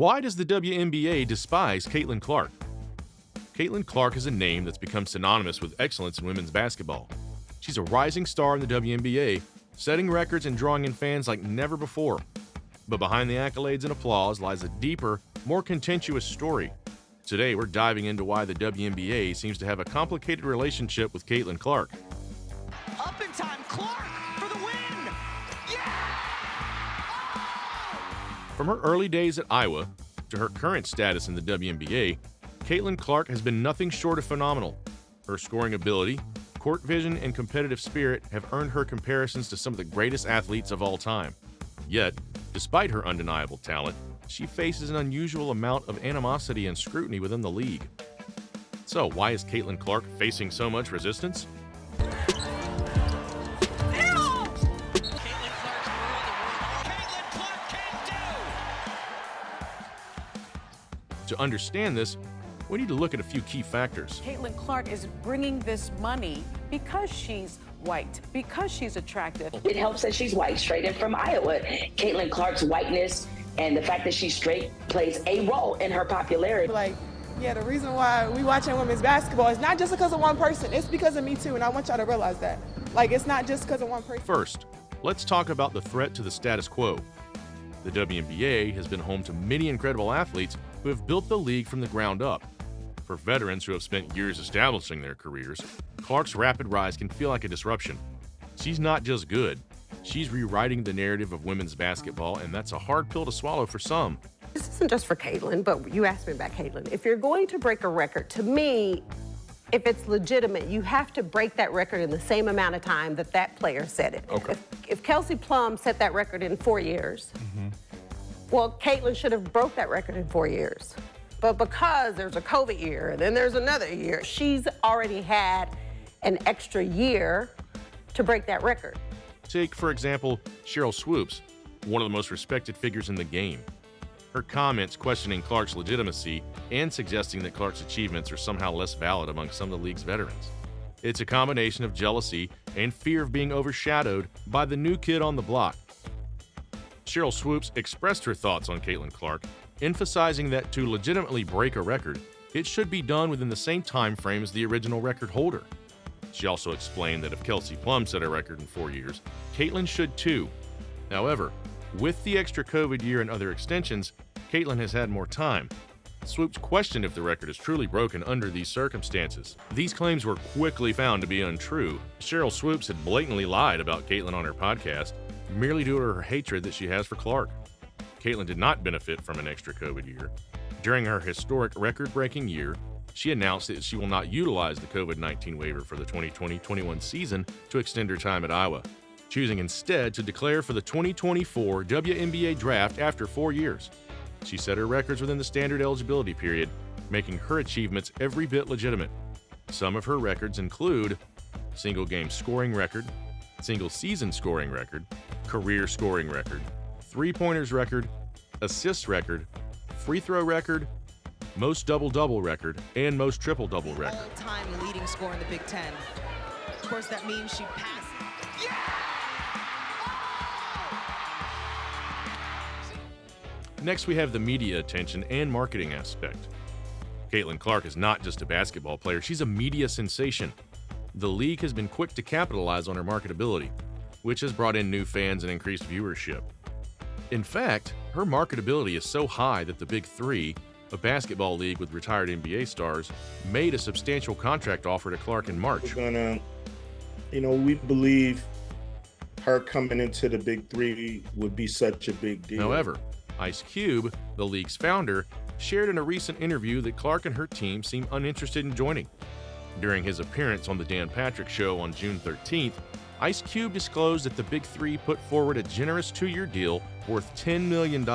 Why does the WNBA despise Caitlin Clark? Caitlin Clark is a name that's become synonymous with excellence in women's basketball. She's a rising star in the WNBA, setting records and drawing in fans like never before. But behind the accolades and applause lies a deeper, more contentious story. Today, we're diving into why the WNBA seems to have a complicated relationship with Caitlin Clark. Up in time, Clark for the win! Yeah! From her early days at Iowa to her current status in the WNBA, Caitlin Clark has been nothing short of phenomenal. Her scoring ability, court vision, and competitive spirit have earned her comparisons to some of the greatest athletes of all time. Yet, despite her undeniable talent, she faces an unusual amount of animosity and scrutiny within the league. So, why is Caitlin Clark facing so much resistance? To understand this, we need to look at a few key factors. Caitlin Clark is bringing this money because she's white, because she's attractive. It helps that she's white, straight in from Iowa. Caitlin Clark's whiteness and the fact that she's straight plays a role in her popularity. The reason why we watching women's basketball is not just because of one person, it's because of me too, and I want y'all to realize that. It's not just because of one person. First, let's talk about the threat to the status quo. The WNBA has been home to many incredible athletes who have built the league from the ground up. For veterans who have spent years establishing their careers, Clark's rapid rise can feel like a disruption. She's not just good, she's rewriting the narrative of women's basketball, and that's a hard pill to swallow for some. This isn't just for Caitlin, but you asked me about Caitlin. If you're going to break a record, to me, if it's legitimate, you have to break that record in the same amount of time that that player set it. Okay. If Kelsey Plum set that record in 4 years, well, Caitlin should have broke that record in 4 years. But because there's a COVID year and then there's another year, she's already had an extra year to break that record. Take, for example, Cheryl Swoops, one of the most respected figures in the game. Her comments questioning Clark's legitimacy and suggesting that Clark's achievements are somehow less valid among some of the league's veterans. It's a combination of jealousy and fear of being overshadowed by the new kid on the block. Cheryl Swoops expressed her thoughts on Caitlin Clark, emphasizing that to legitimately break a record, it should be done within the same time frame as the original record holder. She also explained that if Kelsey Plum set a record in 4 years, Caitlin should too. However, with the extra COVID year and other extensions, Caitlin has had more time. Swoops questioned if the record is truly broken under these circumstances. These claims were quickly found to be untrue. Cheryl Swoops had blatantly lied about Caitlin on her podcast, merely due to her hatred that she has for Clark. Caitlin did not benefit from an extra COVID year. During her historic record-breaking year, she announced that she will not utilize the COVID-19 waiver for the 2020-21 season to extend her time at Iowa, choosing instead to declare for the 2024 WNBA draft after 4 years. She set her records within the standard eligibility period, making her achievements every bit legitimate. Some of her records include single-game scoring record, single-season scoring record, career scoring record, three-pointers record, assists record, free throw record, most double-double record, and most triple-double record. All-time leading scorer in the Big Ten. Of course, that means she passed. Next, we have the media attention and marketing aspect. Caitlin Clark is not just a basketball player, she's a media sensation. The league has been quick to capitalize on her marketability, which has brought in new fans and increased viewership. In fact, her marketability is so high that the Big Three, a basketball league with retired NBA stars, made a substantial contract offer to Clark in March. We believe her coming into the Big Three would be such a big deal. However, Ice Cube, the league's founder, shared in a recent interview that Clark and her team seem uninterested in joining. During his appearance on The Dan Patrick Show on June 13th, Ice Cube disclosed that the Big Three put forward a generous 2-year deal worth $10 million,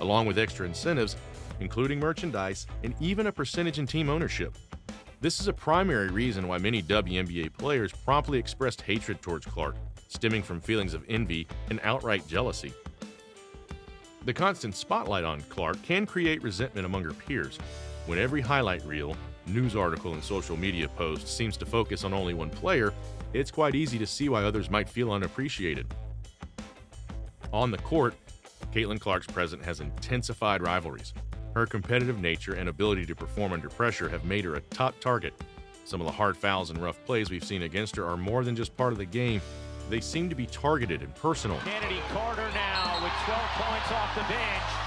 along with extra incentives, including merchandise and even a percentage in team ownership. This is a primary reason why many WNBA players promptly expressed hatred towards Clark, stemming from feelings of envy and outright jealousy. The constant spotlight on Clark can create resentment among her peers. When every highlight reel, news article, and social media post seems to focus on only one player, it's quite easy to see why others might feel unappreciated. On the court, Caitlin Clark's presence has intensified rivalries. Her competitive nature and ability to perform under pressure have made her a top target. Some of the hard fouls and rough plays we've seen against her are more than just part of the game. They seem to be targeted and personal. Kennedy Carter now with 12 points off the bench.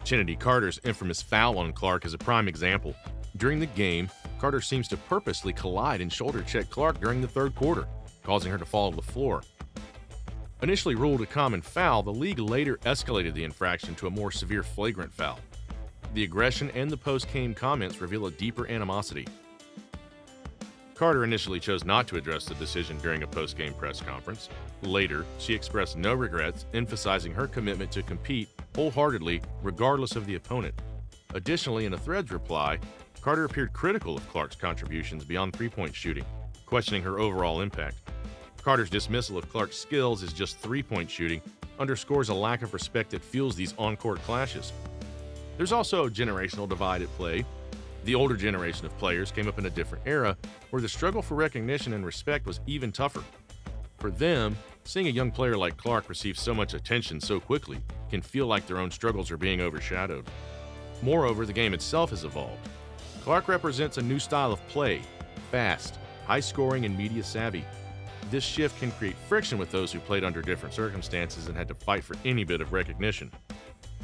Kennedy Carter's infamous foul on Clark is a prime example. During the game, Carter seems to purposely collide and shoulder check Clark during the third quarter, causing her to fall to the floor. Initially ruled a common foul, the league later escalated the infraction to a more severe flagrant foul. The aggression and the post-game comments reveal a deeper animosity. Carter initially chose not to address the decision during a post-game press conference. Later, she expressed no regrets, emphasizing her commitment to compete wholeheartedly regardless of the opponent. Additionally, in a Threads reply, Carter appeared critical of Clark's contributions beyond three-point shooting, questioning her overall impact. Carter's dismissal of Clark's skills as just three-point shooting underscores a lack of respect that fuels these on-court clashes. There's also a generational divide at play. The older generation of players came up in a different era where the struggle for recognition and respect was even tougher. For them, seeing a young player like Clark receive so much attention so quickly can feel like their own struggles are being overshadowed. Moreover, the game itself has evolved. Clark represents a new style of play, fast, high-scoring, and media-savvy. This shift can create friction with those who played under different circumstances and had to fight for any bit of recognition.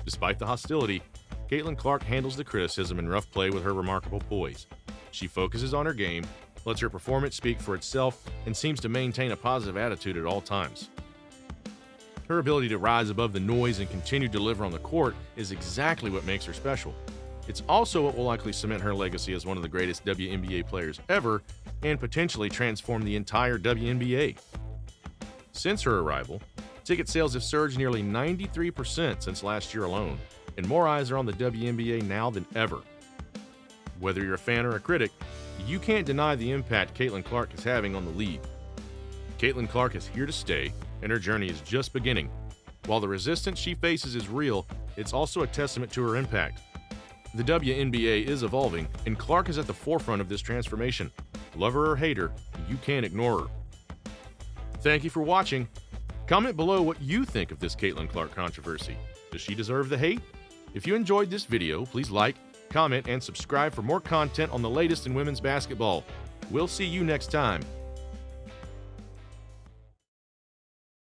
Despite the hostility, Caitlin Clark handles the criticism and rough play with her remarkable poise. She focuses on her game, lets her performance speak for itself, and seems to maintain a positive attitude at all times. Her ability to rise above the noise and continue to deliver on the court is exactly what makes her special. It's also what will likely cement her legacy as one of the greatest WNBA players ever and potentially transform the entire WNBA. Since her arrival, ticket sales have surged nearly 93% since last year alone, and more eyes are on the WNBA now than ever. Whether you're a fan or a critic, you can't deny the impact Caitlin Clark is having on the league. Caitlin Clark is here to stay, and her journey is just beginning. While the resistance she faces is real, it's also a testament to her impact. The WNBA is evolving, and Clark is at the forefront of this transformation. Love her or hate her, you can't ignore her. Thank you for watching. Comment below what you think of this Caitlin Clark controversy. Does she deserve the hate? If you enjoyed this video, please like, comment, and subscribe for more content on the latest in women's basketball. We'll see you next time.